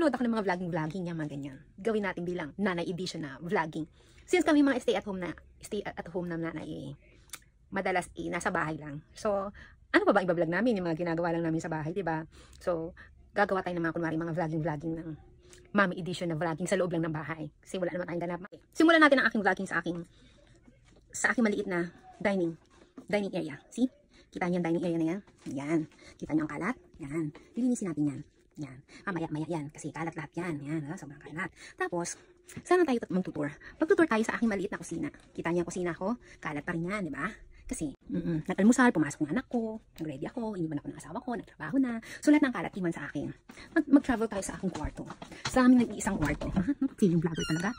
Nood ako ng mga vlogging yan, mga ganyan. Gawin natin bilang nanay edition na vlogging. Since kami mga stay at home na nanay, madalas nasa bahay lang. So, ano pa ba iba-vlog namin? Yung mga ginagawa lang namin sa bahay, diba? So, gagawa tayo ng mga kunwari mga vlogging ng mommy edition na vlogging sa loob lang ng bahay. Kasi wala naman tayong ganap. Simulan natin ang aking vlogging sa aking maliit na dining area. See? Kita niyo yung dining area na yan? Yan. Kita niyo ang kalat? Yan. Lilinisin natin yan. Yan. Maya yan. Kasi kalat lahat yan. Yan. Sobrang kalat. Tapos, saan tayo magtutur? Magtutur tayo sa aking maliit na kusina. Kita niyo ang kusina ko? Kalat pa rin yan, di ba? Kasi, nag-almusal, pumasok ng anak ko, nag-ready ako, iniwan ako ng asawa ko, nagtrabaho na. So, lahat ng kalat iwan sa akin. Mag-travel tayo sa aking kwarto. Sa aming nag-iisang kwarto. Feeling vlogger talaga.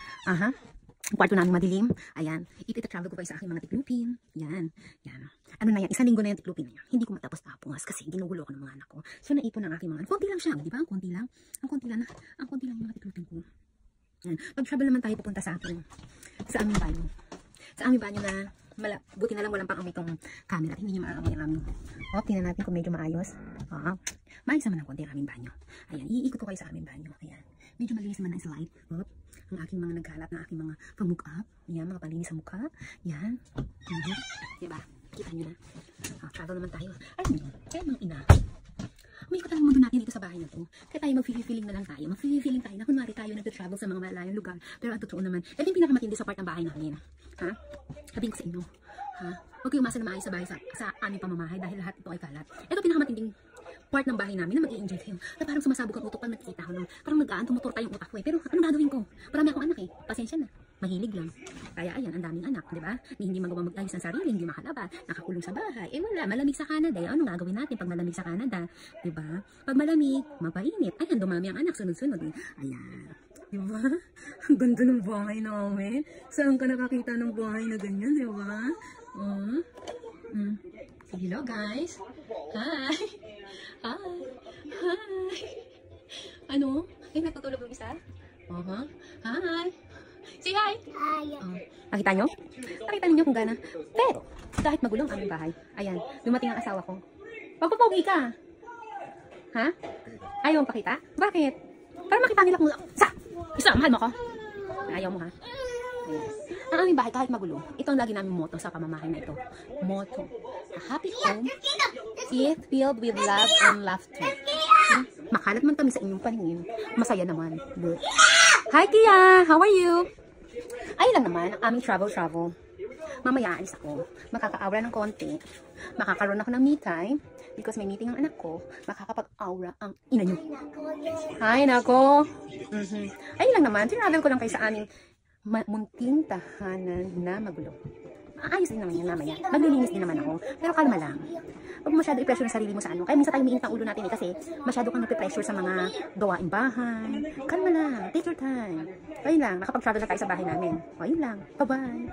Kwarto namin madilim. Ayan. Iti-travel ko pa sa aking mga tiklupin. Yan. Yan. Ano na yan? Isang linggo na yung tiklupin na yan. Hindi ko matapos-tapos kasi ginugulo ko ng mga anak ko. So, naipon ng aking mga... Konti lang siya. Di ba? Ang konti lang. Ang konti lang yung mga tiklupin ko. Yan. Pag-travel naman tayo pupunta sa aming banyo. Sa aming banyo na buti na lang walang pang-amoy itong camera. Hindi nyo maaamoy ang aming. Tingnan natin kung medyo maayos. Maayos naman ang konti ang aming banyo. Ayan. Iikot ko kayo sa aming banyo. Ayan. Medyo malinis naman ang slide. Ang aking mga nagkalat na aking mga pag-make-up. Yan, mga palinis sa mukha. Yan. Diba? Kita nyo na. Travel naman tayo. Kaya mga ina. Umikot ang mundo natin dito sa bahay na to. Kaya tayo mag-feeling na lang tayo. Mag-feeling tayo na kunwari tayo nag-travel sa mga malayong lugar. Pero ang totoo naman, ito yung pinakamatindi sa part ng bahay namin. Sabihin ko sa inyo. Huwag kayong umasa na maayos sa bahay sa aming pamamahay dahil lahat ito ay kalat. Ito pinakamatinding part ng bahay namin na mag-i-enjoy kayo. Na parang sumasabog ang utok pag nakikita ko. Parang tumutor tayong utak ko eh. Pero anong gagawin ko? Marami akong anak eh. Pasensya na. Mahilig lang. Kaya ayan, ang daming anak, di ba? Hindi magawa mag-ayos ng sarili, hindi makalaba, nakakulong sa bahay. Wala, malamig sa Canada. Anong gagawin natin pag malamig sa Canada? Di ba? Pag malamig, mapainit. Ayan, dumami ang anak, sunod-sunod. Ayan. Di ba? Ang ganda ng bahay namin. Saan ka nakakita ng bahay na ganyan, di ba? Hello guys. Hi. Hi. Ano? Natutulog yung isa? Hi. Say hi. Hi. Nakita nyo? Nakita ninyo kung gana. Pero, kahit magulo ang aming bahay. Ayan, dumating ang asawa ko. Pagpapogi ka. Ha? Ayaw mong pakita? Bakit? Para makita nila kung... mahal mo ko? Ayaw mo ha? Ayan. Ang aming bahay kahit magulo. Ito ang lagi namin motto sa pamamahay na ito. Motto. A happy home is filled with love and laughter. Makalat man kami sa inyong paningin. Masaya naman. Good. Hi Tia! How are you? Ayun lang naman ang aming travel. Mamaya alis ako. Makaka-aura ng konti. Makakaroon ako ng me time. Because may meeting ang anak ko. Makakapag-aura ang ina nyo. Hi nako! Ayun lang naman. Travel ko lang kayo sa aming munting tahanan na magulo. Ayos din naman yan mamaya. Maglilinis din naman ako. Pero kalma lang. Huwag masyado i-pressure yung sarili mo sa ano. Kaya minsan tayo mainit ang ulo natin kasi masyado kang napipressure sa mga gawaing bahay. Kalma lang. Take your time. Ayun lang. Nakapag-travel na tayo sa bahay namin. Ayun lang. Bye-bye.